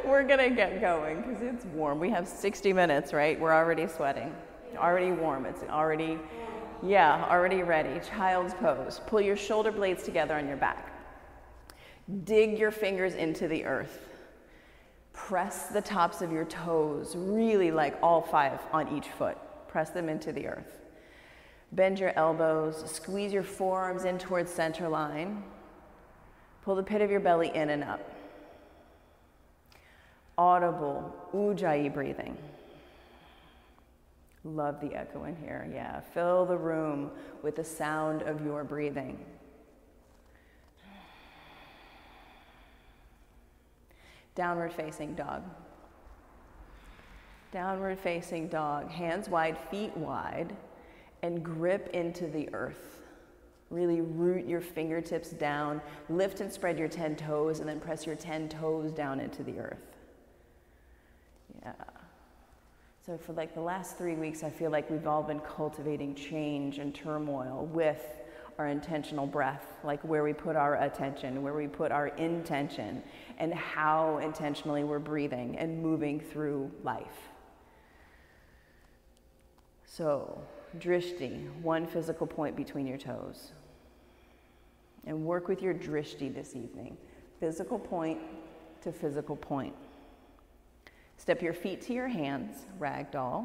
We're gonna get going because it's warm. We have 60 minutes, right? We're already sweating, already warm. It's already, yeah, already ready. Child's pose. Pull your shoulder blades together on your back. Dig your fingers into the earth. Press the tops of your toes, really like all 5 on each foot. Press them into the earth. Bend your elbows, squeeze your forearms in towards center line. Pull the pit of your belly in and up. Audible Ujjayi breathing. Love the echo in here, yeah. Fill the room with the sound of your breathing. Downward facing dog. Downward facing dog, hands wide, feet wide, and grip into the earth. Really root your fingertips down, lift and spread your 10 toes, and then press your 10 toes down into the earth. Yeah. So for like the last 3 weeks, I feel like we've all been cultivating change and turmoil with our intentional breath, like where we put our attention, where we put our intention, and how intentionally we're breathing and moving through life. So, drishti, one physical point between your toes. And work with your drishti this evening. Physical point to physical point. Step your feet to your hands, ragdoll.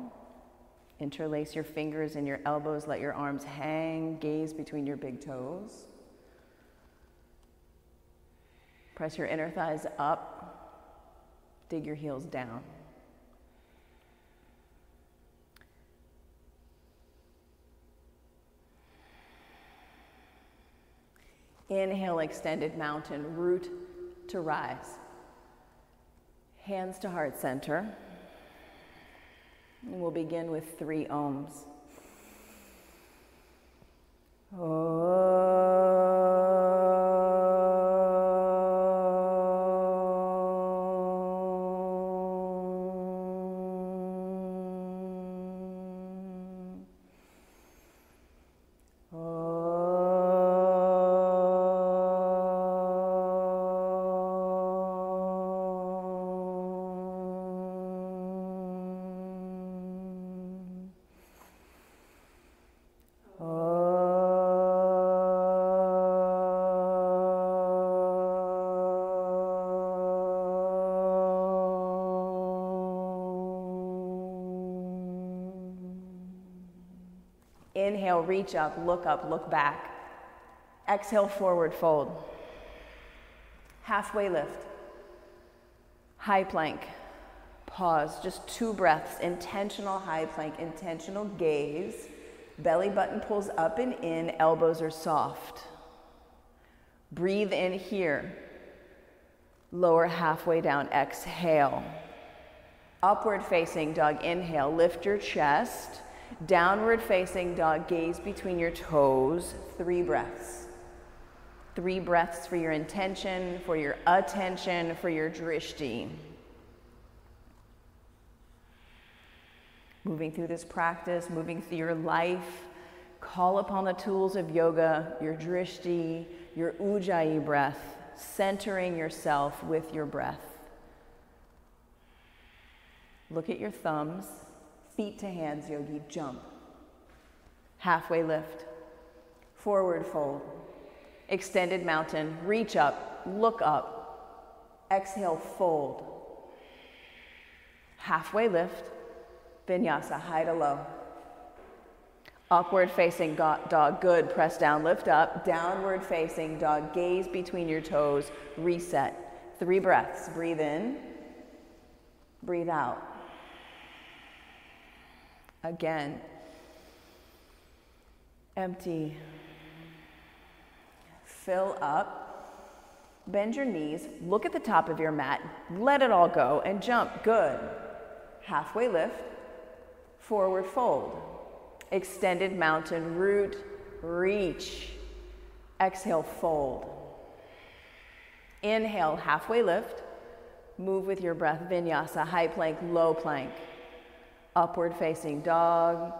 Interlace your fingers and your elbows, let your arms hang, gaze between your big toes. Press your inner thighs up, dig your heels down. Inhale, extended mountain, root to rise. Hands to heart center. And we'll begin with 3 ohms. Inhale, reach up, look back. Exhale, forward fold. Halfway lift. High plank. Pause, just 2 breaths. Intentional high plank, intentional gaze. Belly button pulls up and in, elbows are soft. Breathe in here. Lower halfway down, exhale. Upward facing dog, inhale, lift your chest. Downward facing dog, gaze between your toes, 3 breaths. 3 breaths for your intention, for your attention, for your drishti. Moving through this practice, moving through your life, call upon the tools of yoga, your drishti, your ujjayi breath, centering yourself with your breath. Look at your thumbs. Feet to hands, yogi, jump. Halfway lift. Forward fold. Extended mountain, reach up, look up. Exhale, fold. Halfway lift. Vinyasa, high to low. Upward facing dog, good. Press down, lift up. Downward facing dog, gaze between your toes, reset. 3 breaths, breathe in, breathe out. Again, empty, fill up, bend your knees, look at the top of your mat, let it all go and jump, good. Halfway lift, forward fold, extended mountain, root, reach, exhale, fold. Inhale, halfway lift, move with your breath, vinyasa, high plank, low plank. Upward facing dog,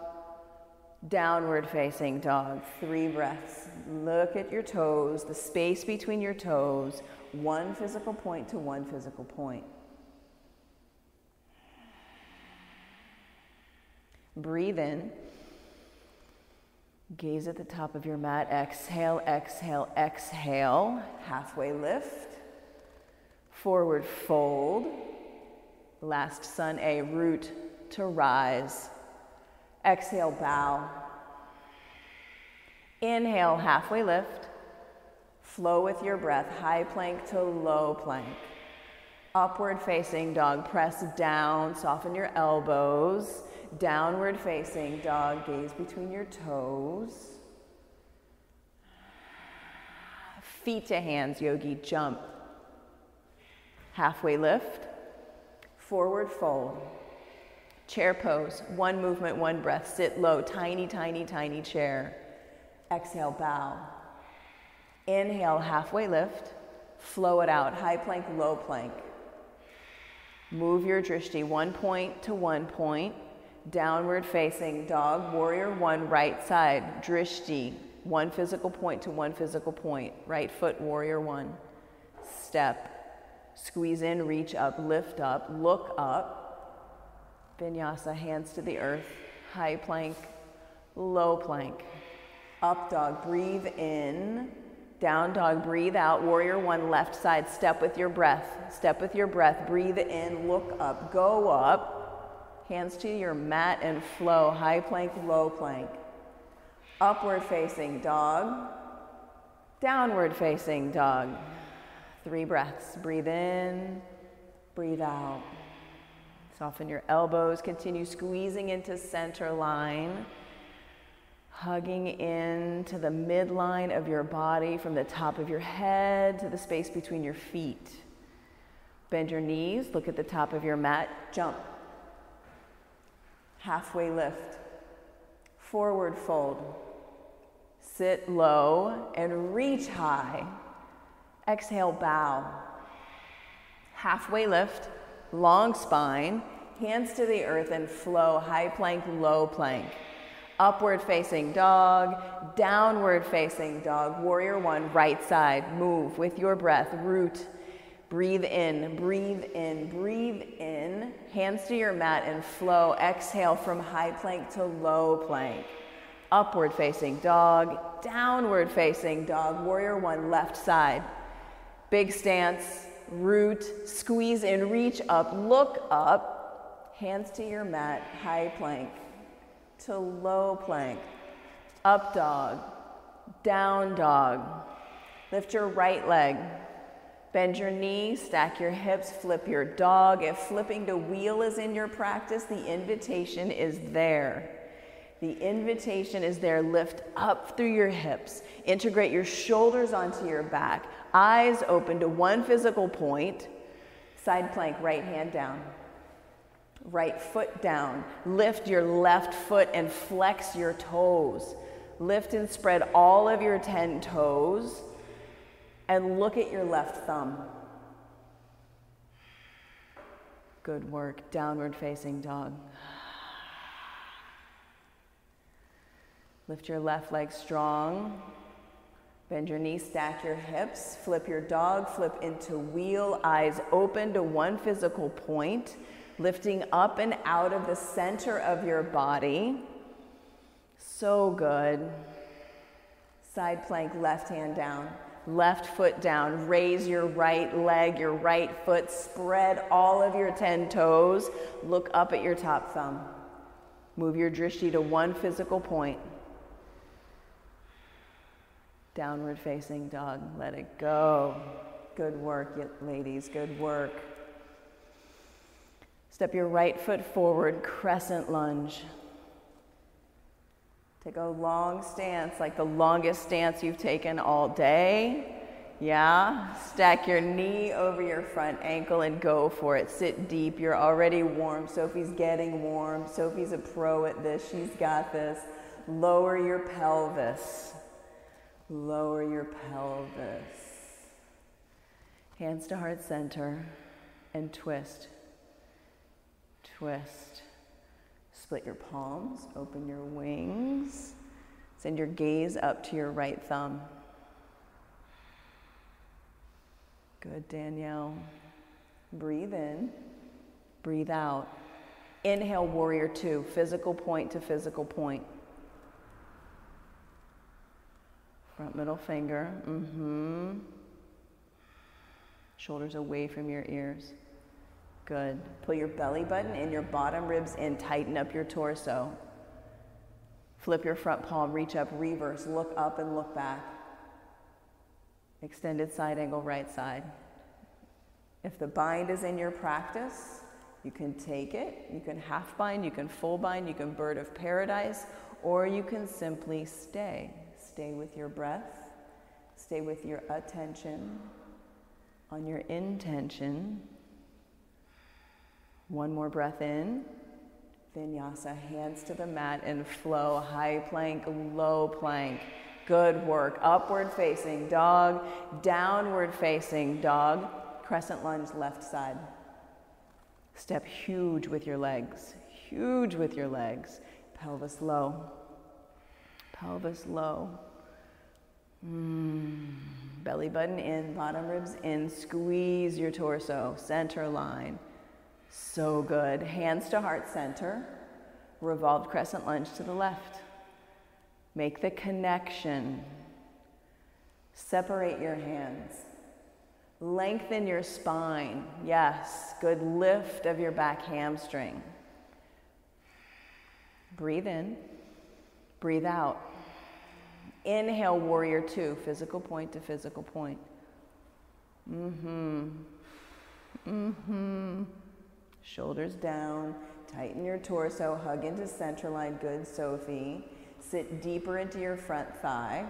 Downward facing dog, 3 breaths. Look at your toes, the space between your toes, one physical point to one physical point. Breathe in. Gaze at the top of your mat. Exhale, exhale, exhale. Halfway lift. Forward fold. Last sun A, root to rise. Exhale, bow. Inhale, halfway lift. Flow with your breath, high plank to low plank. Upward facing dog, press down, soften your elbows. Downward facing dog, gaze between your toes. Feet to hands, yogi, jump. Halfway lift. Forward fold. Chair pose, one movement, one breath. Sit low, tiny, tiny, tiny chair. Exhale, bow. Inhale, halfway lift. Flow it out, high plank, low plank. Move your drishti, 1 point to 1 point. Downward facing dog, warrior 1, right side. Drishti, 1 physical point to 1 physical point. Right foot, warrior 1. Step. Squeeze in, reach up, lift up, look up. Vinyasa, hands to the earth. High plank, low plank. Up dog, breathe in. Down dog, breathe out. Warrior 1, left side. Step with your breath. Step with your breath. Breathe in, look up, go up. Hands to your mat and flow. High plank, low plank. Upward facing dog. Downward facing dog. 3 breaths. Breathe in, breathe out. Soften your elbows. Continue squeezing into center line. Hugging in to the midline of your body from the top of your head to the space between your feet. Bend your knees. Look at the top of your mat. Jump. Halfway lift. Forward fold. Sit low and reach high. Exhale, bow. Halfway lift, long spine, hands to the earth and flow, high plank, low plank. Upward facing dog, downward facing dog, warrior 1, right side. Move with your breath, root. Breathe in, breathe in, breathe in. Hands to your mat and flow. Exhale from high plank to low plank. Upward facing dog, downward facing dog, warrior 1, left side. Big stance, root, squeeze in, reach up, look up. Hands to your mat, high plank to low plank. Up dog, down dog. Lift your right leg. Bend your knee, stack your hips, flip your dog. If flipping to wheel is in your practice, the invitation is there. The invitation is there. Lift up through your hips. Integrate your shoulders onto your back. Eyes open to 1 physical point. Side plank, right hand down. Right foot down. Lift your left foot and flex your toes. Lift and spread all of your 10 toes. And look at your left thumb. Good work. Downward facing dog. Lift your left leg strong. Bend your knees, stack your hips. Flip your dog, flip into wheel. Eyes open to 1 physical point. Lifting up and out of the center of your body. So good. Side plank, left hand down. Left foot down, raise your right leg, your right foot, spread all of your 10 toes, look up at your top thumb. Move your drishti to 1 physical point. Downward facing dog, let it go. Good work, ladies, good work. Step your right foot forward, crescent lunge. Take a long stance, like the longest stance you've taken all day. Yeah, stack your knee over your front ankle and go for it. Sit deep, you're already warm. Sophie's getting warm. Sophie's a pro at this, she's got this. Lower your pelvis. Lower your pelvis. Hands to heart center and twist. Twist. Split your palms, open your wings. Send your gaze up to your right thumb. Good, Danielle. Breathe in, breathe out. Inhale, warrior two, physical point to physical point. Front middle finger, Shoulders away from your ears. Good. Pull your belly button and your bottom ribs in, tighten up your torso. Flip your front palm, reach up, reverse, look up and look back. Extended side angle, right side. If the bind is in your practice, you can take it, you can half bind, you can full bind, you can bird of paradise, or you can simply stay. Stay with your breath, stay with your attention on your intention. One more breath in. Vinyasa, hands to the mat and flow. High plank, low plank. Good work. Upward facing dog, downward facing dog. Crescent lunge, left side. Step huge with your legs. Huge with your legs. Pelvis low. Pelvis low. Belly button in, bottom ribs in. Squeeze your torso. Center line. So good. Hands to heart center. Revolved crescent lunge to the left. Make the connection. Separate your hands. Lengthen your spine. Yes. Good lift of your back hamstring. Breathe in. Breathe out. Inhale, warrior two, physical point to physical point. Shoulders down, tighten your torso, hug into center line. Good, Sophie. Sit deeper into your front thigh.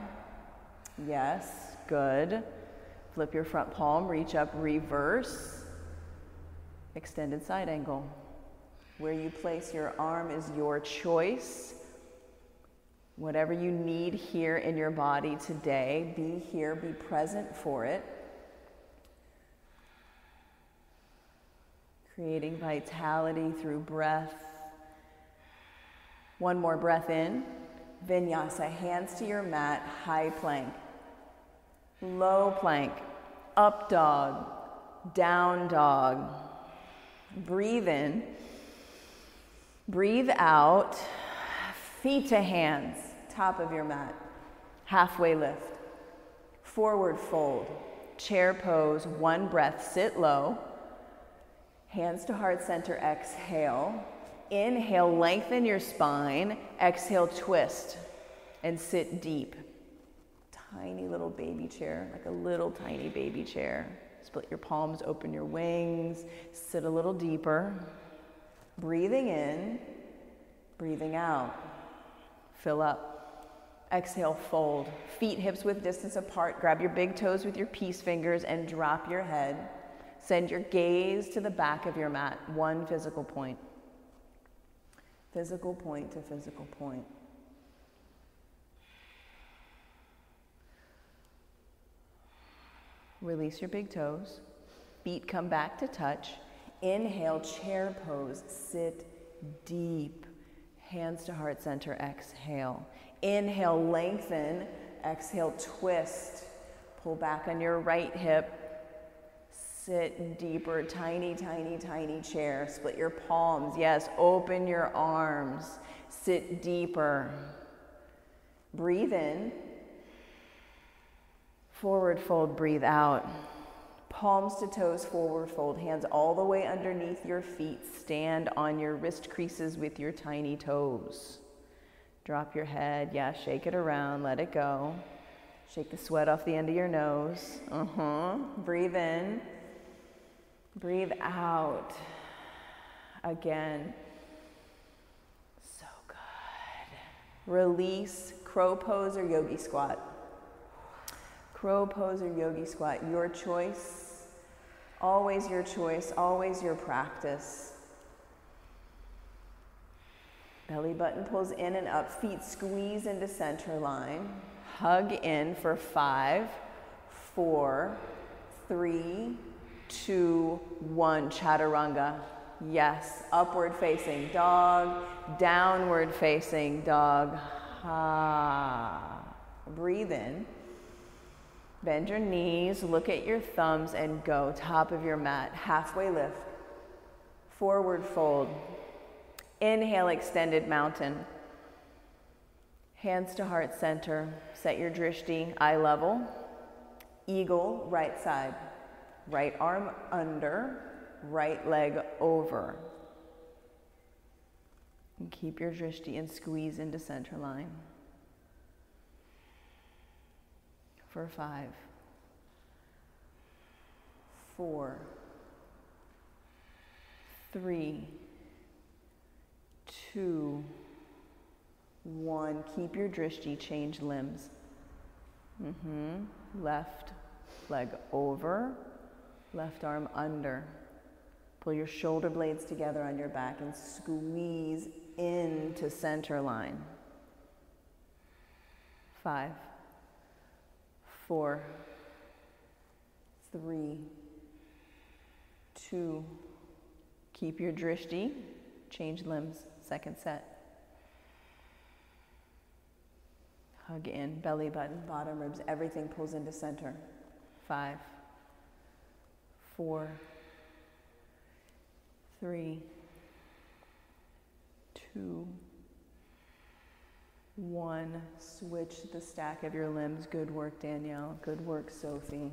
Yes, good. Flip your front palm, reach up, reverse. Extended side angle. Where you place your arm is your choice. Whatever you need here in your body today, be here, be present for it. Creating vitality through breath. One more breath in. Vinyasa, hands to your mat, high plank. Low plank, up dog, down dog. Breathe in, breathe out. Feet to hands, top of your mat. Halfway lift. Forward fold. Chair pose, one breath, sit low. Hands to heart center, exhale. Inhale, lengthen your spine. Exhale, twist and sit deep. Tiny little baby chair, like a little tiny baby chair. Split your palms, open your wings, sit a little deeper. Breathing in, breathing out. Fill up. Exhale, fold. Feet, hips width distance apart. Grab your big toes with your peace fingers and drop your head. Send your gaze to the back of your mat. One physical point. Physical point to physical point. Release your big toes. Feet come back to touch. Inhale, chair pose. Sit deep. Hands to heart center, exhale. Inhale, lengthen. Exhale, twist. Pull back on your right hip. Sit deeper, tiny, tiny, tiny chair. Split your palms. Yes, open your arms. Sit deeper. Breathe in. Forward fold, breathe out. Palms to toes, forward fold. Hands all the way underneath your feet. Stand on your wrist creases with your tiny toes. Drop your head. Yeah, shake it around. Let it go. Shake the sweat off the end of your nose. Breathe in. Breathe out. Again. So good. Release. Crow pose or yogi squat. Crow pose or yogi squat. Your choice. Always your choice. Always your practice. Belly button pulls in and up. Feet squeeze into center line. Hug in for 5, 4, 3, 2, 1. Chaturanga. Yes, upward facing dog, downward facing dog. Ha. Breathe in. Bend your knees, look at your thumbs and go. Top of your mat, halfway lift. Forward fold. Inhale, extended mountain. Hands to heart center. Set your drishti, eye level. Eagle, right side. Right arm under, right leg over. And keep your drishti and squeeze into center line. For 5, 4, 3, 2, 1. Keep your drishti, change limbs. Left leg over, left arm under. Pull your shoulder blades together on your back and squeeze into center line. 5, 4, 3, 2. Keep your drishti, change limbs, second set. Hug in, belly button, bottom ribs, everything pulls into center. 5, 4, 3, 2, 1. Switch the stack of your limbs. Good work, Danielle. Good work, Sophie.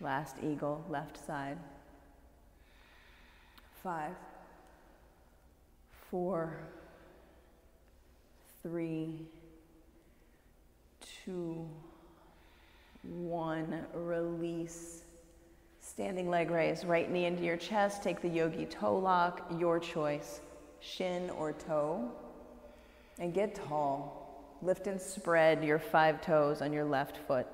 Last eagle, left side. 5, 4, 3, 2, 1. Release. Standing leg raise. Right knee into your chest. Take the yogi toe lock. Your choice. Shin or toe. And get tall. Lift and spread your 5 toes on your left foot.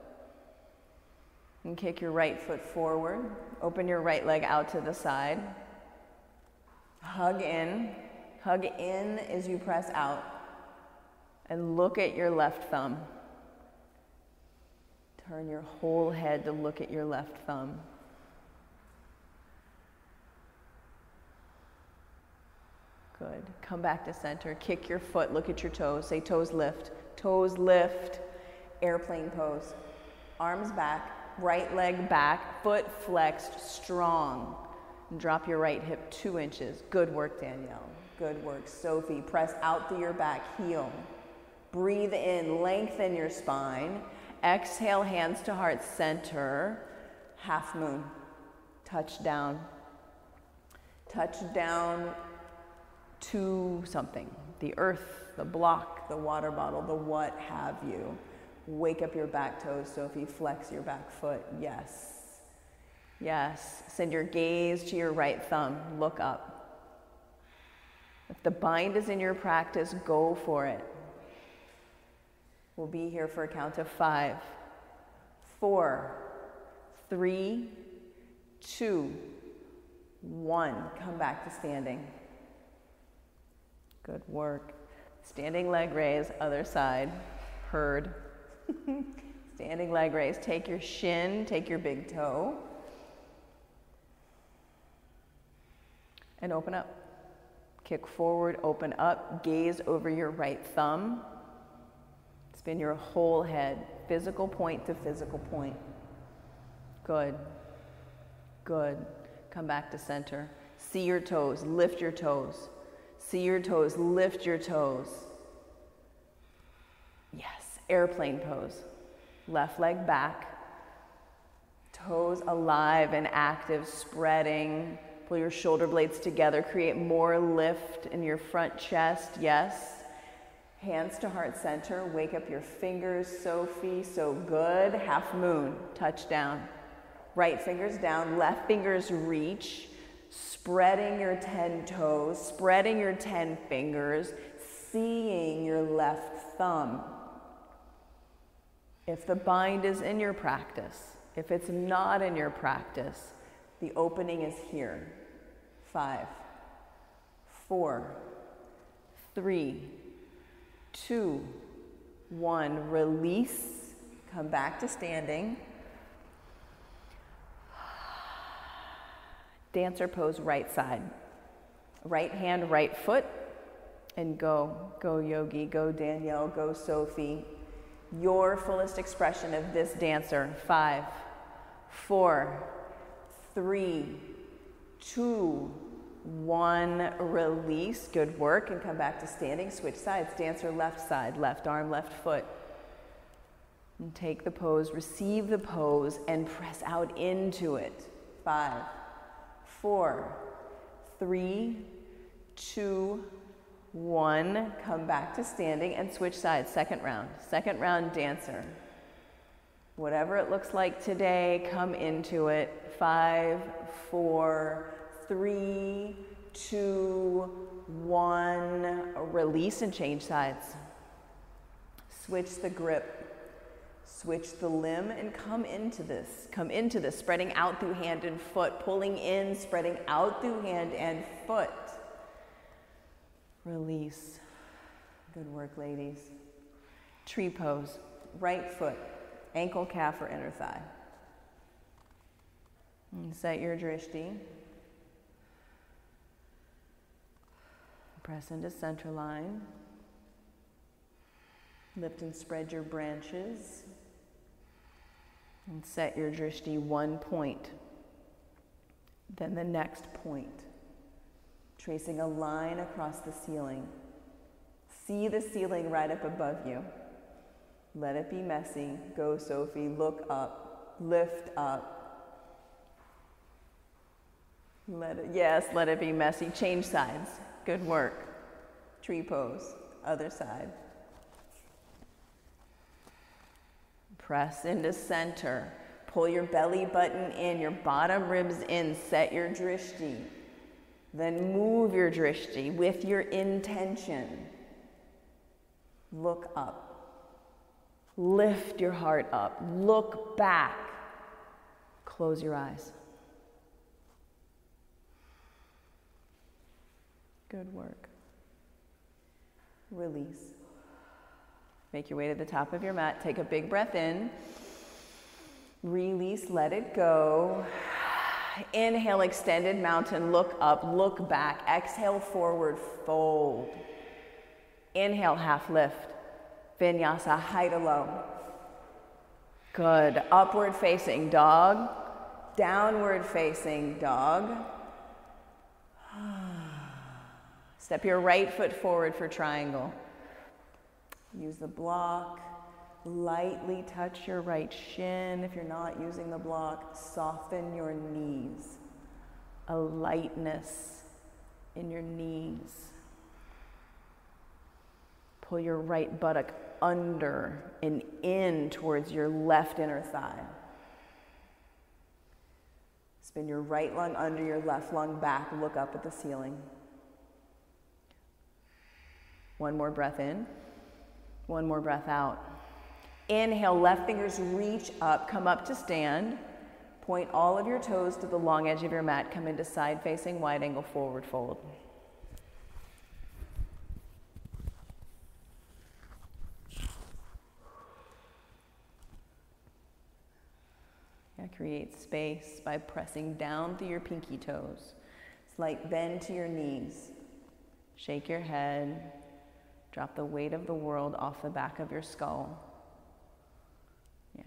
And kick your right foot forward. Open your right leg out to the side. Hug in. Hug in as you press out. And look at your left thumb. Turn your whole head to look at your left thumb. Good. Come back to center. Kick your foot. Look at your toes. Say toes lift. Toes lift. Airplane pose. Arms back. Right leg back. Foot flexed. Strong. And drop your right hip 2 inches. Good work, Danielle. Good work, Sophie. Press out through your back heel. Breathe in. Lengthen your spine. Exhale, hands to heart center. Half moon. Touch down. Touch down to something. The earth, the block, the water bottle, the what have you. Wake up your back toes, Sophie. Flex your back foot. Yes. Yes. Send your gaze to your right thumb. Look up. If the bind is in your practice, go for it. We'll be here for a count of 5, 4, 3, 2, 1. Come back to standing. Good work. Standing leg raise, other side. Heard. Standing leg raise. Take your shin, take your big toe. And open up. Kick forward, open up. Gaze over your right thumb. Spin your whole head, physical point to physical point. Good. Good. Come back to center. See your toes, lift your toes. See your toes, lift your toes. Yes, airplane pose. Left leg back. Toes alive and active, spreading. Pull your shoulder blades together. Create more lift in your front chest. Yes. Hands to heart center. Wake up your fingers, Sophie. So good. Half moon. Touch down. Right fingers down. Left fingers reach. Spreading your 10 toes. Spreading your 10 fingers. Seeing your left thumb. If the bind is in your practice, if it's not in your practice, the opening is here. 5, 4, 3, 2, 1. Release. Come back to standing. Dancer pose, right side. Right hand, right foot, and go. Go Yogi, go Danielle, go Sophie. Your fullest expression of this dancer. 5, 4, 3, 2, 1. Release. Good work. And come back to standing. Switch sides. Dancer left side, left arm, left foot. And take the pose, receive the pose, and press out into it. 5, 4, 3, 2, 1. Come back to standing and switch sides. Second round dancer. Whatever it looks like today, come into it. 5, 4, 3, 2, 1. Release and change sides. Switch the grip. Switch the limb and come into this. Come into this, spreading out through hand and foot, pulling in, spreading out through hand and foot. Release. Good work, ladies. Tree pose. Right foot, ankle, calf, or inner thigh. And set your drishti. Press into center line. Lift and spread your branches. And set your drishti 1 point. Then the next point. Tracing a line across the ceiling. See the ceiling right up above you. Let it be messy. Go, Sophie. Look up. Lift up. Let it be messy. Change sides. Good work. Tree pose. Other side. Press into center. Pull your belly button in, your bottom ribs in. Set your drishti. Then move your drishti with your intention. Look up. Lift your heart up. Look back. Close your eyes. Good work. Release. Make your way to the top of your mat. Take a big breath in. Release, let it go. Inhale, extended mountain, look up, look back. Exhale, forward fold. Inhale, half lift. Vinyasa, high to low. Good. Upward facing dog. Downward facing dog. Step your right foot forward for triangle. Use the block. Lightly touch your right shin. If you're not using the block, soften your knees. A lightness in your knees. Pull your right buttock under and in towards your left inner thigh. Spin your right lung under, your left lung back. Look up at the ceiling. One more breath in. One more breath out. Inhale, left fingers reach up, come up to stand. Point all of your toes to the long edge of your mat. Come into side facing wide angle forward fold. Create space by pressing down through your pinky toes. Slight bend to your knees. Shake your head. Drop the weight of the world off the back of your skull.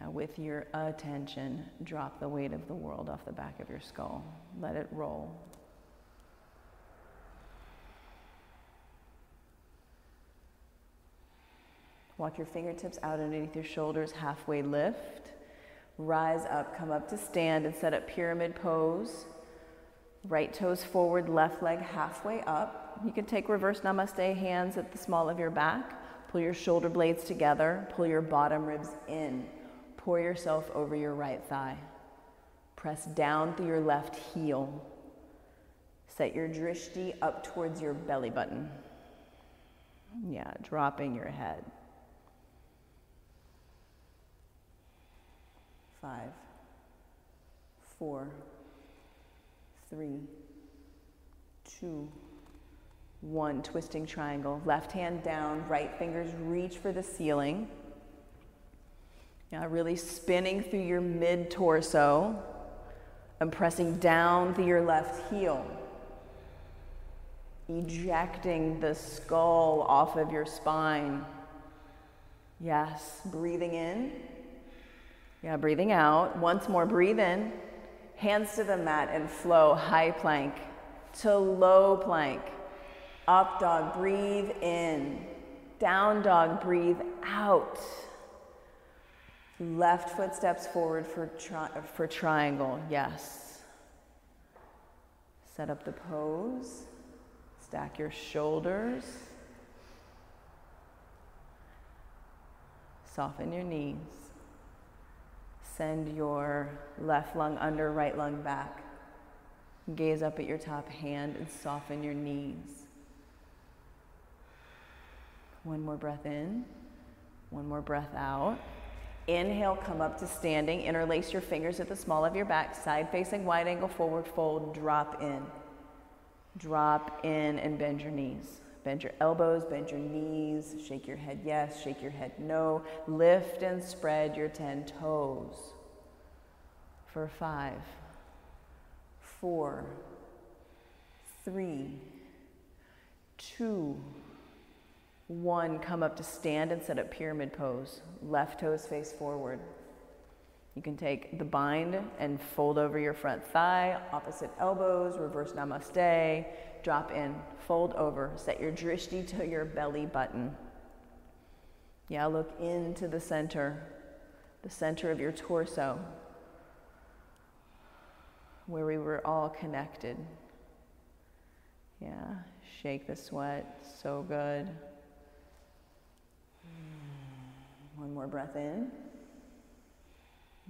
With your attention, drop the weight of the world off the back of your skull. Let it roll. Walk your fingertips out underneath your shoulders, halfway lift. Rise up, come up to stand and set up pyramid pose. Right toes forward, left leg halfway up. You can take reverse namaste, hands at the small of your back. Pull your shoulder blades together. Pull your bottom ribs in. Pour yourself over your right thigh. Press down through your left heel. Set your drishti up towards your belly button. Dropping your head. 5, 4, 3, 2, 1. Twisting triangle. Left hand down, right fingers reach for the ceiling. Really spinning through your mid-torso and pressing down through your left heel. ejecting the skull off of your spine. Yes, breathing in. Yeah, breathing out. Once more, breathe in. Hands to the mat and flow. High plank to low plank. Up dog, breathe in. Down dog, breathe out. Left foot steps forward for triangle. Yes. Set up the pose. Stack your shoulders. Soften your knees. Send your left lung under, right lung back. Gaze up at your top hand and soften your knees. One more breath in. One more breath out. Inhale, come up to standing. Interlace your fingers at the small of your back. Side facing wide angle forward fold. Drop in. Drop in and bend your knees. Bend your elbows, bend your knees. Shake your head yes, shake your head no. Lift and spread your 10 toes. For 5, 4, 3, 2, 1. Come up to stand and set up pyramid pose. Left toes face forward. You can take the bind and fold over your front thigh, opposite elbows, reverse namaste, drop in, fold over, set your drishti to your belly button. Yeah, look into the center of your torso, where we were all connected. Yeah, shake the sweat, so good. One more breath in.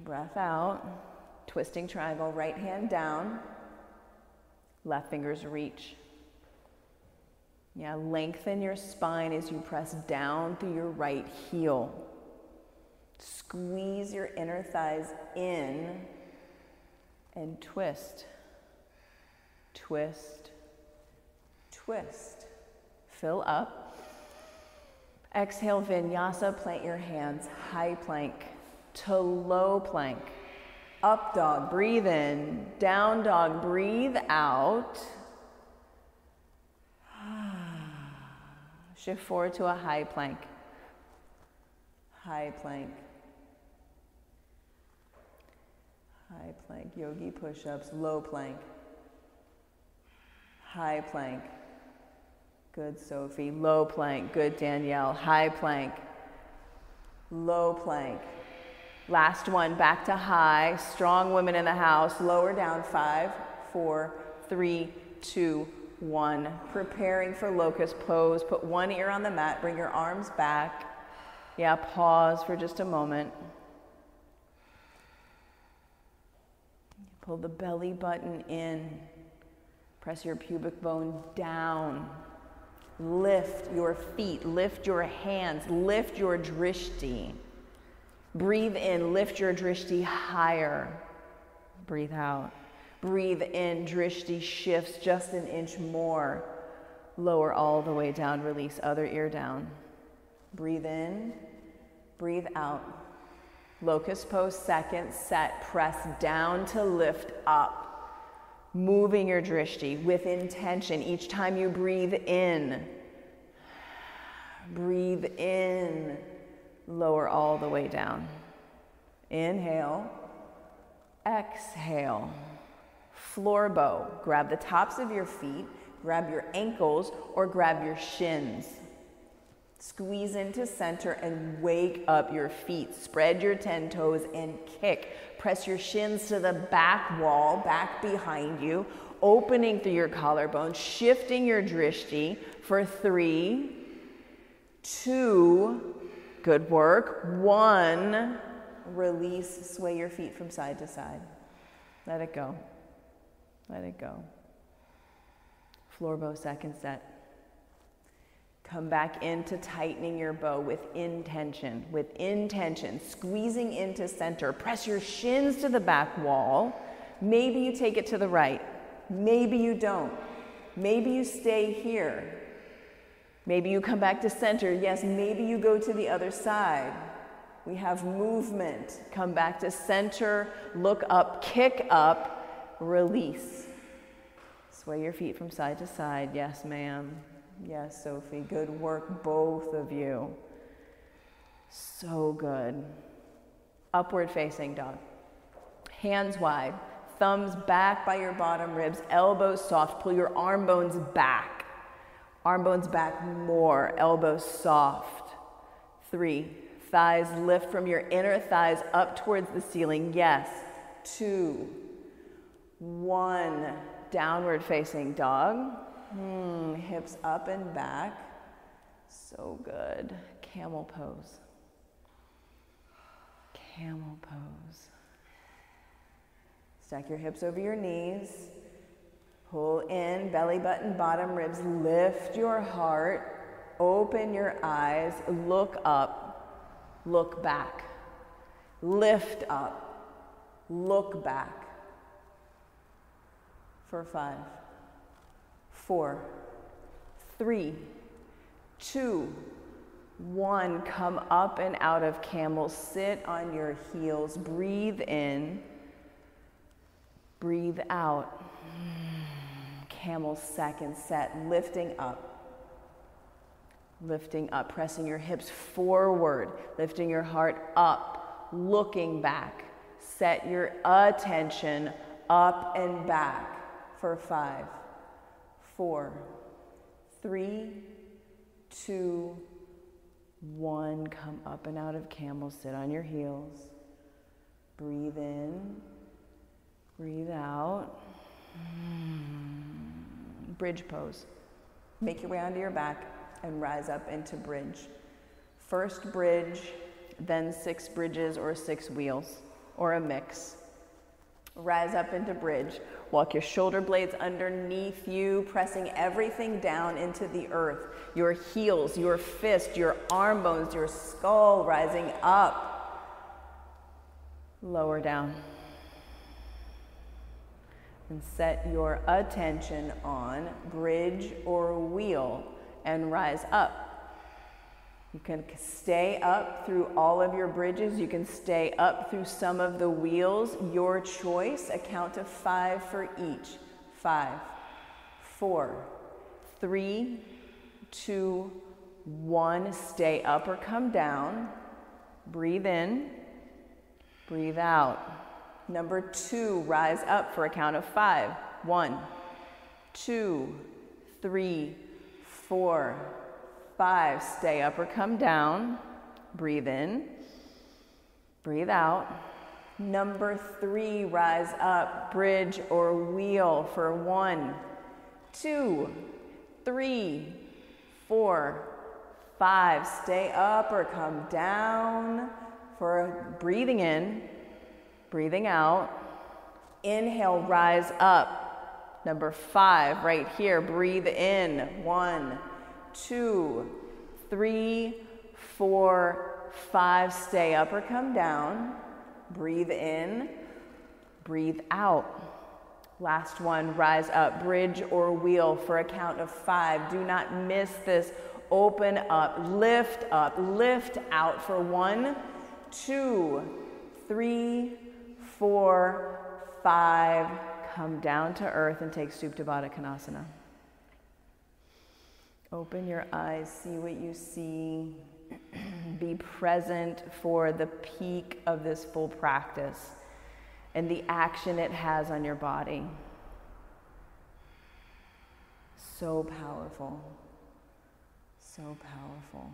Breath out. Twisting triangle, right hand down. Left fingers reach. Yeah, lengthen your spine as you press down through your right heel. Squeeze your inner thighs in and twist. Twist. Twist. Fill up. Exhale, vinyasa, plant your hands, high plank to low plank. Up dog, breathe in. Down dog, breathe out. Shift forward to a high plank. High plank. High plank, yogi push-ups, low plank. High plank. Good, Sophie. Low plank. Good, Danielle. High plank. Low plank. Last one, back to high. Strong women in the house. Lower down. 5, 4, 3, 2, 1. Preparing for locust pose. Put one ear on the mat. Bring your arms back. Yeah, pause for just a moment. Pull the belly button in. Press your pubic bone down. Lift your feet, lift your hands, lift your drishti. Breathe in, lift your drishti higher. Breathe out. Breathe in, drishti shifts just an inch more. Lower all the way down, release other ear down. Breathe in, breathe out. Locust pose, second set, press down to lift up. Moving your drishti with intention. Each time you breathe in, lower all the way down. Inhale, exhale. Floor bow. Grab the tops of your feet, grab your ankles, or grab your shins. Squeeze into center and wake up your feet. Spread your 10 toes and kick. Press your shins to the back wall, back behind you, opening through your collarbone, shifting your drishti for 3, 2, good work, 1, release, sway your feet from side to side. Let it go. Let it go. Floor bow, second set. Come back into tightening your bow with intention, squeezing into center. Press your shins to the back wall. Maybe you take it to the right. Maybe you don't. Maybe you stay here. Maybe you come back to center. Yes, maybe you go to the other side. We have movement. Come back to center, look up, kick up, release. Sway your feet from side to side. Yes, ma'am. Yes, Sophie. Good work, both of you. So good. Upward facing dog. Hands wide. Thumbs back by your bottom ribs. Elbows soft. Pull your arm bones back. Arm bones back more. Elbows soft. 3. Thighs lift from your inner thighs up towards the ceiling. Yes. 2. 1. Downward facing dog. Hips up and back. So good. Camel pose. Camel pose. Stack your hips over your knees. Pull in, belly button, bottom ribs. Lift your heart. Open your eyes. Look up. Look back. Lift up. Look back. For 5, 4, 3, 2, 1. Come up and out of camel. Sit on your heels. Breathe in. Breathe out. Camel second set. Lifting up. Lifting up. Pressing your hips forward. Lifting your heart up. Looking back. Set your attention up and back. For 5, 4, 3, 2, 1. Come up and out of camel. Sit on your heels. Breathe in. Breathe out. Bridge pose. Make your way onto your back and rise up into bridge. First bridge, then 6 bridges or 6 wheels, or a mix. Rise up into bridge. Walk your shoulder blades underneath you, pressing everything down into the earth. Your heels, your fist, your arm bones, your skull rising up. Lower down. And set your attention on bridge or wheel and rise up. You can stay up through all of your bridges. You can stay up through some of the wheels. Your choice. A count of 5 for each. 5, 4, 3, 2, 1. Stay up or come down. Breathe in. Breathe out. Number 2, rise up for a count of 5. 1, 2, 3, 4, 5. Stay up or come down. Breathe in. Breathe out. Number 3, rise up, bridge or wheel for 1, 2, 3, 4, 5. Stay up or come down for breathing in, breathing out. Inhale, rise up. Number 5, right here. Breathe in. 1, 2, 3, 4, 5. Stay up or come down. Breathe in. Breathe out. Last one, rise up, bridge or wheel for a count of 5. Do not miss this. Open up, lift out for 1, 2, 3, 4, 5. Come down to earth and take Supta Baddha Konasana. Open your eyes, see what you see. Be present for the peak of this full practice and the action it has on your body. So powerful. So powerful.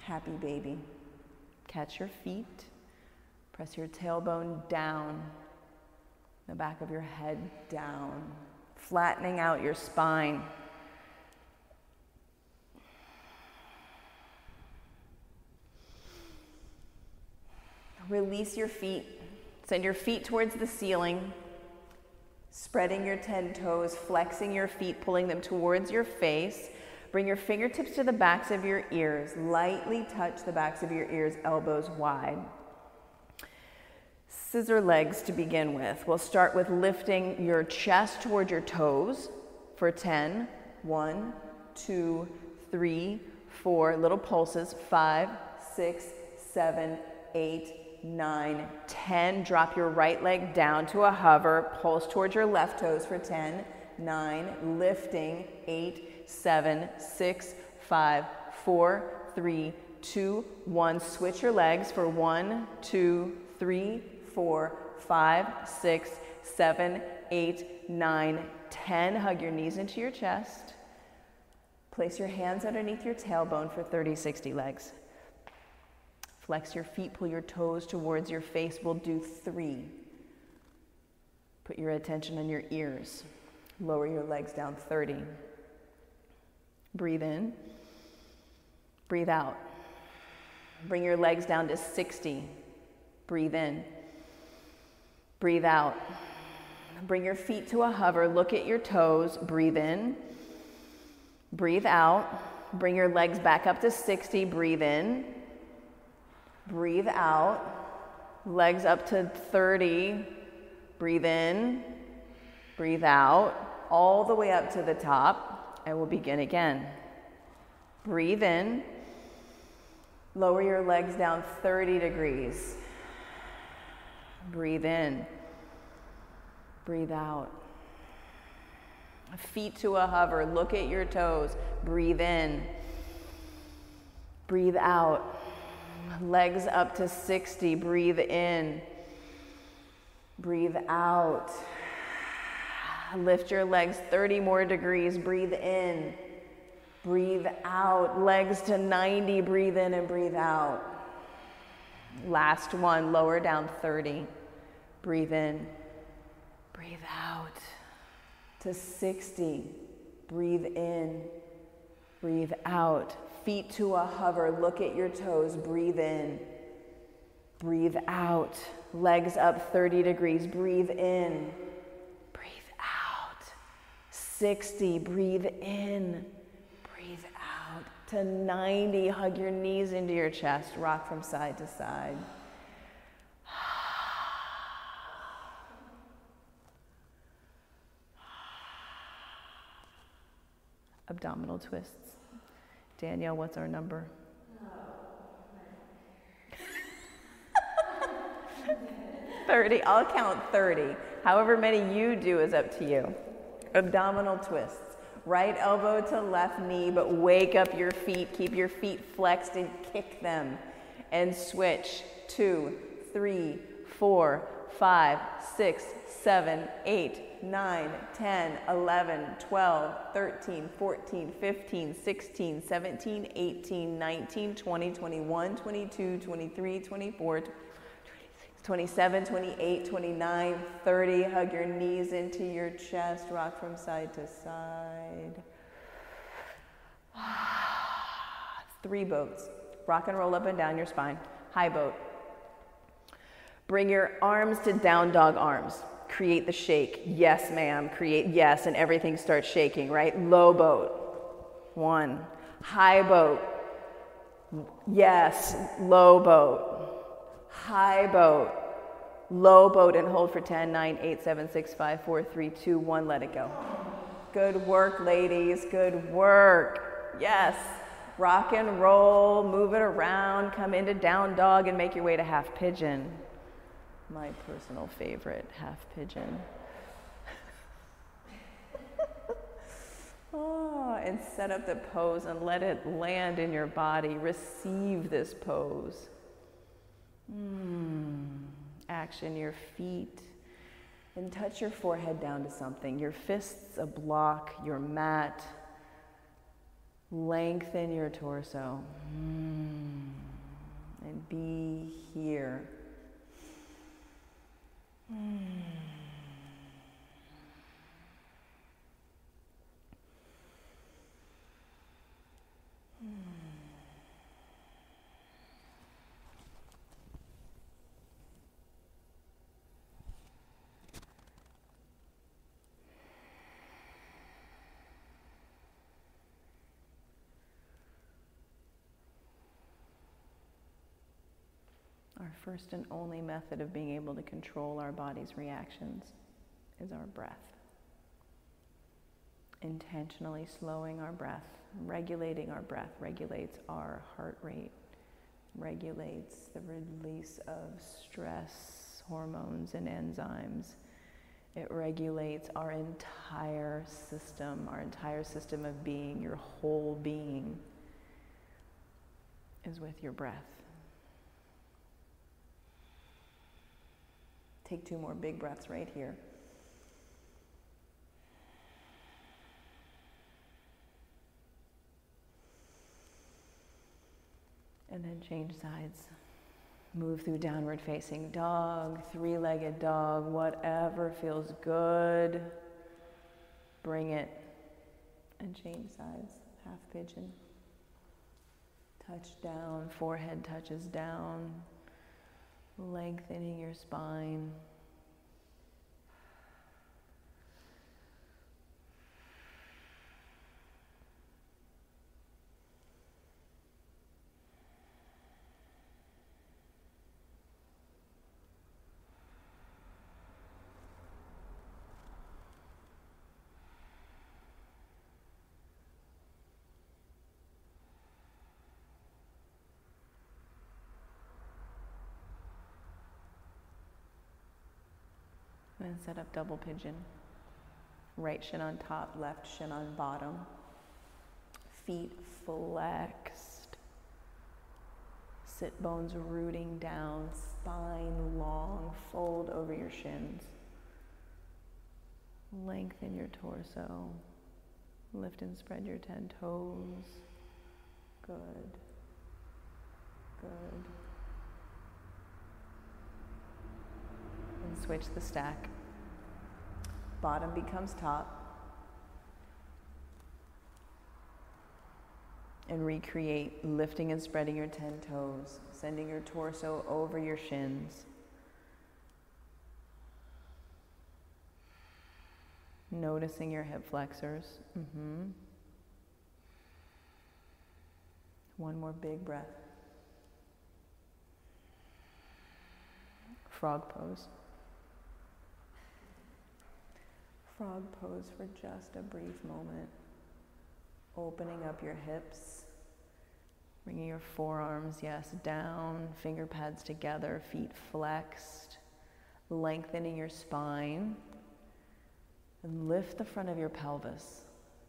Happy baby. Catch your feet. Press your tailbone down. The back of your head down. Flattening out your spine. Release your feet. Send your feet towards the ceiling. Spreading your 10 toes, flexing your feet, pulling them towards your face. Bring your fingertips to the backs of your ears. Lightly touch the backs of your ears, elbows wide. Scissor legs to begin with. We'll start with lifting your chest toward your toes for 10. 1, 2, 3, 4. Little pulses. 5, 6, 7, 8, 9, 10. Drop your right leg down to a hover. Pulse towards your left toes for 10, 9. Lifting, 8, 7, 6, 5, 4, 3, 2, 1. Switch your legs for 1, 2, 3, 4, 5, 6, 7, 8, 9, 10. Hug your knees into your chest. Place your hands underneath your tailbone for 30, 60 legs. Flex your feet, pull your toes towards your face. We'll do 3. Put your attention on your ears. Lower your legs down, 30. Breathe in. Breathe out. Bring your legs down to 60. Breathe in. Breathe out. Bring your feet to a hover. Look at your toes. Breathe in. Breathe out. Bring your legs back up to 60. Breathe in. Breathe out. Legs up to 30. Breathe in. Breathe out. All the way up to the top. And we'll begin again. Breathe in. Lower your legs down 30 degrees. Breathe in. Breathe out. Feet to a hover. Look at your toes. Breathe in. Breathe out. Legs up to 60. Breathe in. Breathe out. Lift your legs 30 more degrees. Breathe in. Breathe out. Legs to 90. Breathe in and breathe out. Last one. Lower down 30. Breathe in. Breathe out. To 60. Breathe in. Breathe out. Feet to a hover. Look at your toes. Breathe in. Breathe out. Legs up 30 degrees. Breathe in. Breathe out. 60. Breathe in. Breathe out. To 90. Hug your knees into your chest. Rock from side to side. Abdominal twists. Danielle, what's our number? 30. I'll count 30. However many you do is up to you. Abdominal twists. Right elbow to left knee, but wake up your feet. Keep your feet flexed and kick them. And switch. 2, 3, 4, 5, 6, 7, 8, 9, 10, 11, 12, 13, 14, 15, 16, 17, 18, 19, 20, 21, 22, 23, 24, 27, 28, 29, 30. Hug your knees into your chest. Rock from side to side. 3 boats. Rock and roll up and down your spine. High boat. Bring your arms to down dog arms. Create the shake. Yes, ma'am. Create yes, and everything starts shaking, right? Low boat. 1. High boat. Yes. Low boat. High boat. Low boat and hold for 10, 9, 8, 7, 6, 5, 4, 3, 2, 1. Let it go. Good work, ladies. Good work. Yes. Rock and roll. Move it around. Come into down dog and make your way to half pigeon. My personal favorite, half pigeon. Oh, and set up the pose and let it land in your body. Receive this pose. Action your feet and touch your forehead down to something. Your fists a block, your mat. Lengthen your torso. And be here. Our first and only method of being able to control our body's reactions is our breath. Intentionally slowing our breath, regulating our breath regulates our heart rate, regulates the release of stress hormones and enzymes. It regulates our entire system of being. Your whole being is with your breath. Take 2 more big breaths right here. And then change sides. Move through downward facing dog, 3-legged dog, whatever feels good. Bring it. And change sides. Half pigeon. Touch down, forehead touches down. Lengthening your spine. And set up double pigeon. Right shin on top, left shin on bottom. Feet flexed. Sit bones rooting down, spine long, fold over your shins. Lengthen your torso. Lift and spread your 10 toes. Good. Good. And switch the stack. Bottom becomes top. And recreate lifting and spreading your 10 toes, sending your torso over your shins. Noticing your hip flexors. One more big breath. Frog pose. Frog pose for just a brief moment. Opening up your hips. Bringing your forearms, yes, down. Finger pads together. Feet flexed. Lengthening your spine. And lift the front of your pelvis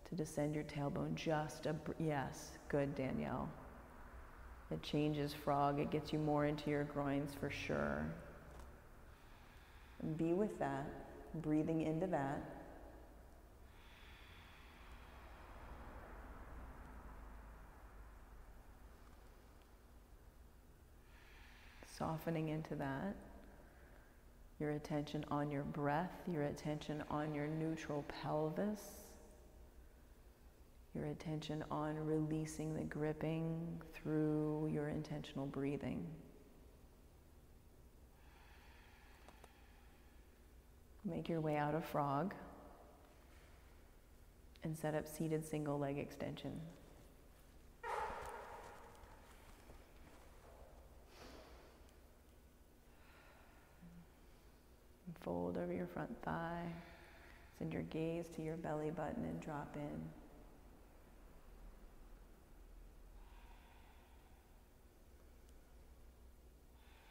to descend your tailbone. Yes, good, Danielle. It changes frog. It gets you more into your groins for sure. And be with that, breathing into that. Softening into that. Your attention on your breath, your attention on your neutral pelvis, your attention on releasing the gripping through your intentional breathing. Make your way out of frog and set up seated single leg extension. Fold over your front thigh. Send your gaze to your belly button and drop in.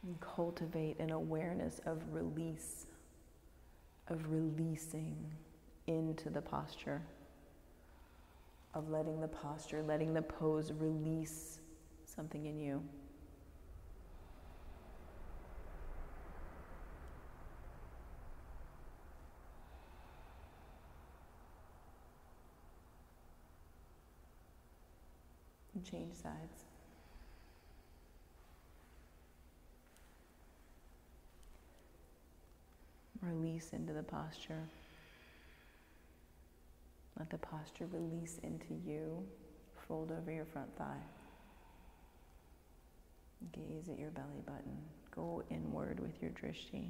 And cultivate an awareness of release, of releasing into the posture, of letting the posture, letting the pose release something in you. And change sides. Release into the posture. Let the posture release into you. Fold over your front thigh. Gaze at your belly button. Go inward with your drishti.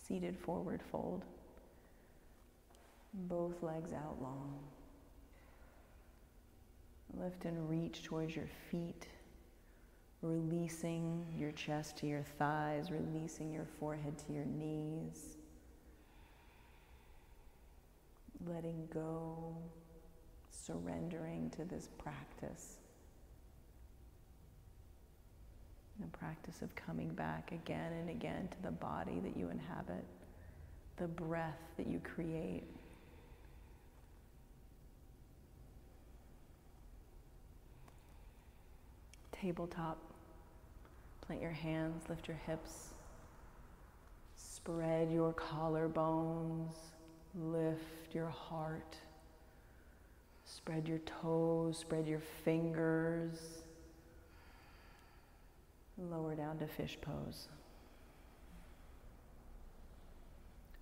Seated forward fold. Both legs out long. Lift and reach towards your feet. Releasing your chest to your thighs, releasing your forehead to your knees. Letting go, surrendering to this practice. The practice of coming back again and again to the body that you inhabit, the breath that you create. Tabletop. Plant your hands, lift your hips. Spread your collarbones, lift your heart. Spread your toes, spread your fingers. Lower down to fish pose.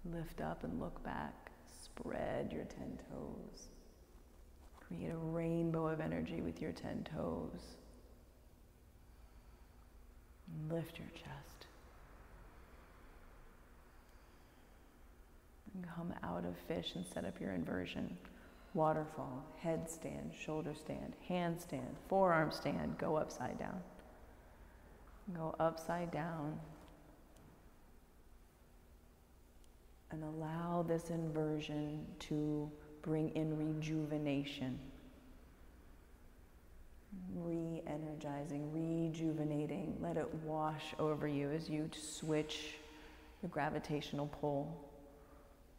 Lift up and look back. Spread your 10 toes. Create a rainbow of energy with your 10 toes. Lift your chest. And come out of fish and set up your inversion. Waterfall, headstand, shoulder stand, handstand, forearm stand, go upside down. Go upside down. And allow this inversion to bring in rejuvenation. Re-energizing, rejuvenating. Let it wash over you as you switch the gravitational pull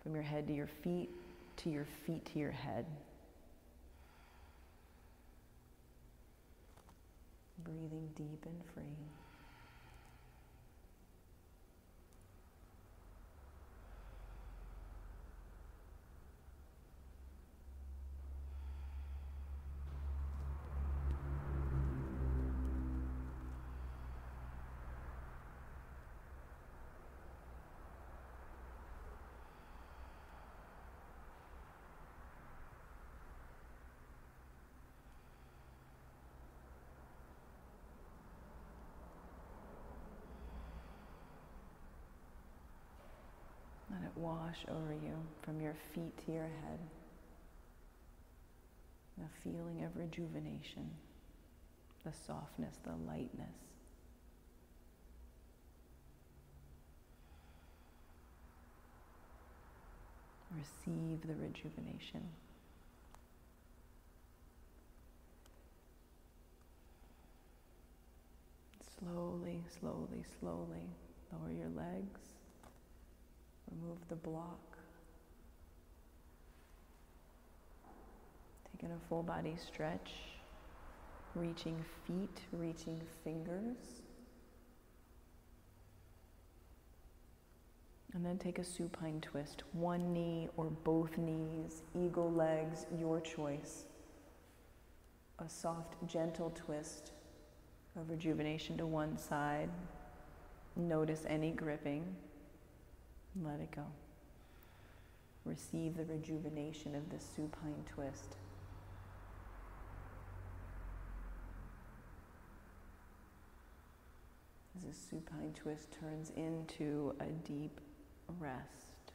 from your head to your feet to your feet to your head. Breathing deep and free. Let it wash over you from your feet to your head. The feeling of rejuvenation, the softness, the lightness. Receive the rejuvenation. Slowly, slowly, slowly lower your legs. Remove the block. Taking a full body stretch. Reaching feet, reaching fingers. And then take a supine twist. One knee or both knees, eagle legs, your choice. A soft, gentle twist of rejuvenation to one side. Notice any gripping. Let it go. Receive the rejuvenation of the supine twist. As the supine twist turns into a deep rest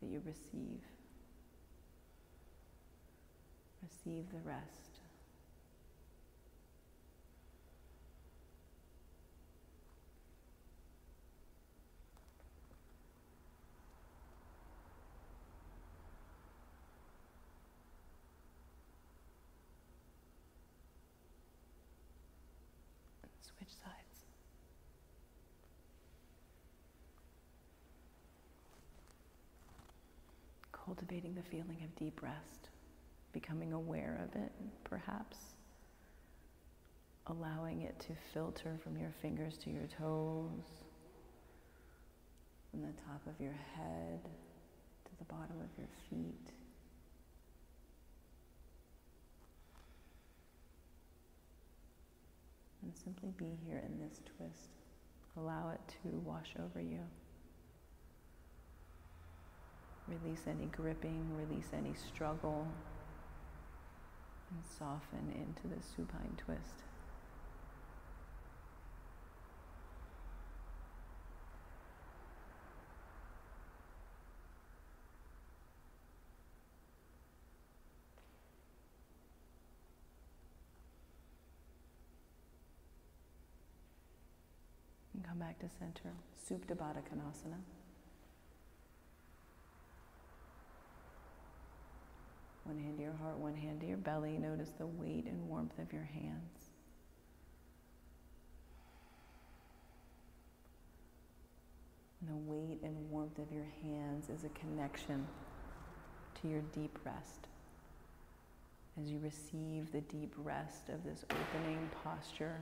that you receive. Receive the rest. Switch sides. Cultivating the feeling of deep rest, becoming aware of it, perhaps allowing it to filter from your fingers to your toes, from the top of your head to the bottom of your feet. And simply be here in this twist. Allow it to wash over you. Release any gripping, release any struggle, and soften into the supine twist. back to center. Supta Baddha Konasana. One hand to your heart, one hand to your belly. Notice the weight and warmth of your hands. And the weight and warmth of your hands is a connection to your deep rest. As you receive the deep rest of this opening posture,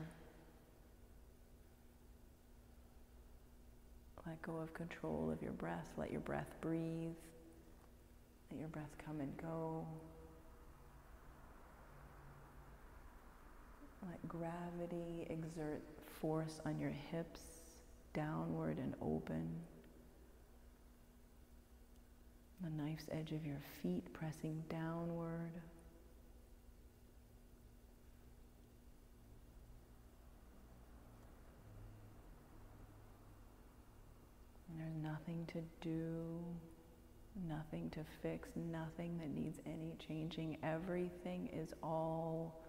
let go of control of your breath. Let your breath breathe. Let your breath come and go. Let gravity exert force on your hips, downward and open. The knife's edge of your feet pressing downward. And there's nothing to do, nothing to fix, nothing that needs any changing. Everything is all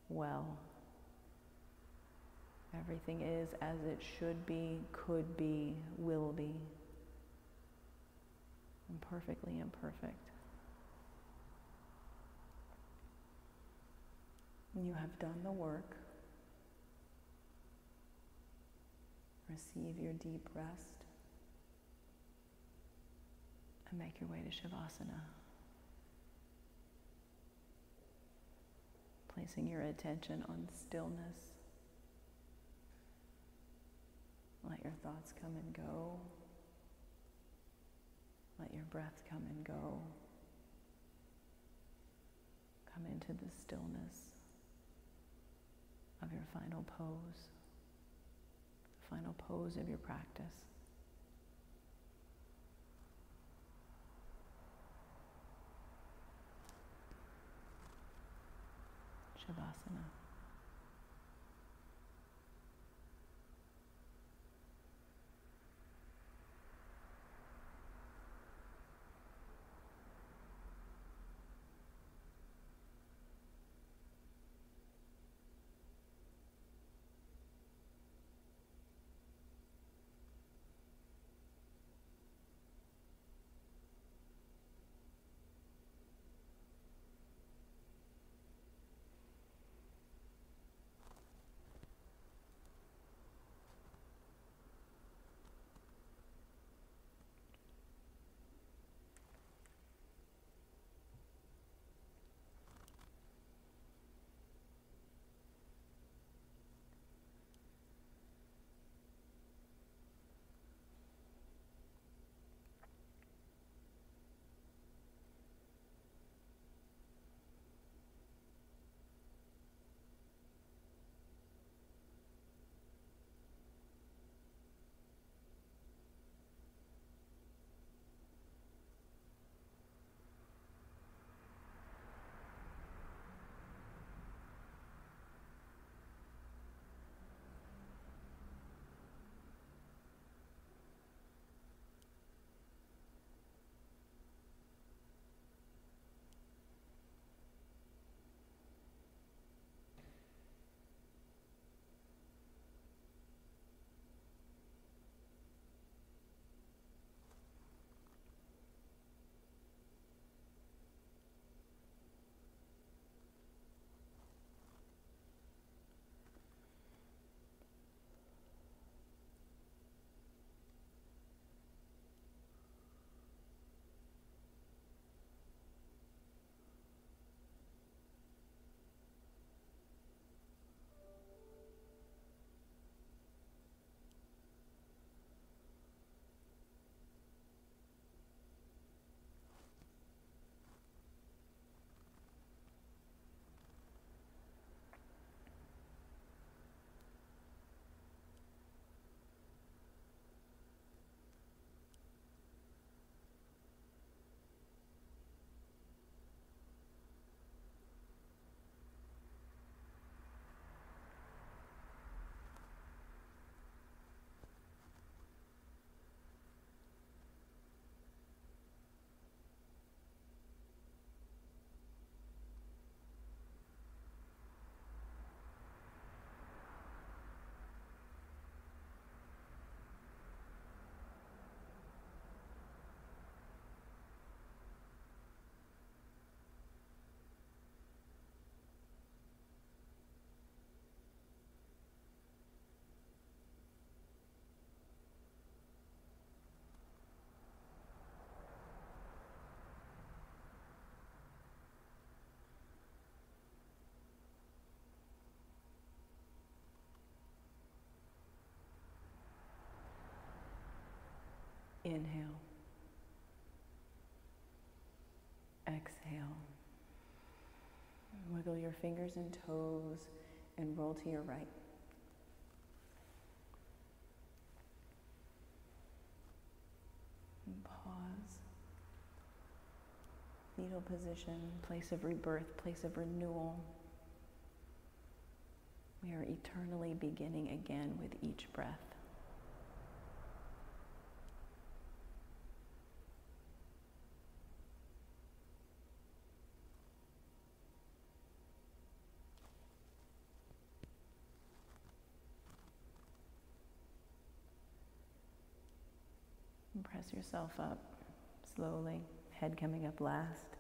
well. Everything is as it should be, could be, will be. And perfectly imperfect. You have done the work. Receive your deep rest. And make your way to Shavasana. Placing your attention on stillness. Let your thoughts come and go. Let your breath come and go. Come into the stillness of your final pose, the final pose of your practice. Shavasana. Inhale. Exhale. Wiggle your fingers and toes and roll to your right. And pause. Fetal position, place of rebirth, place of renewal. We are eternally beginning again with each breath. And press yourself up slowly, head coming up last.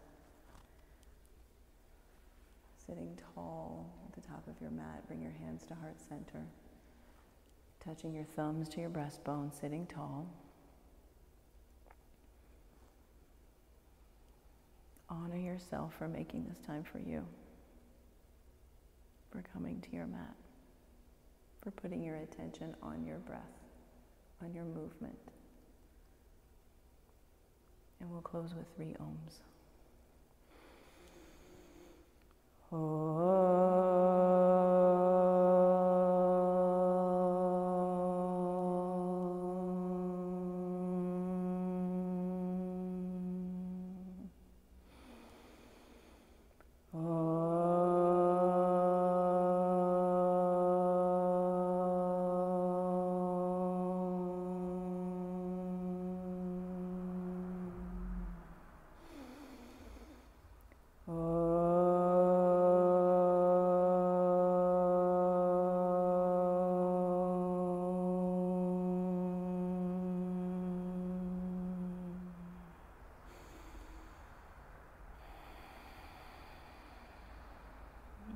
Sitting tall at the top of your mat, bring your hands to heart center. Touching your thumbs to your breastbone, sitting tall. Honor yourself for making this time for you, for coming to your mat, for putting your attention on your breath, on your movement. And we'll close with 3 ohms.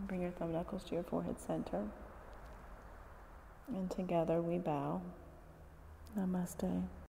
Bring your thumb knuckles to your forehead center. And together we bow. Namaste.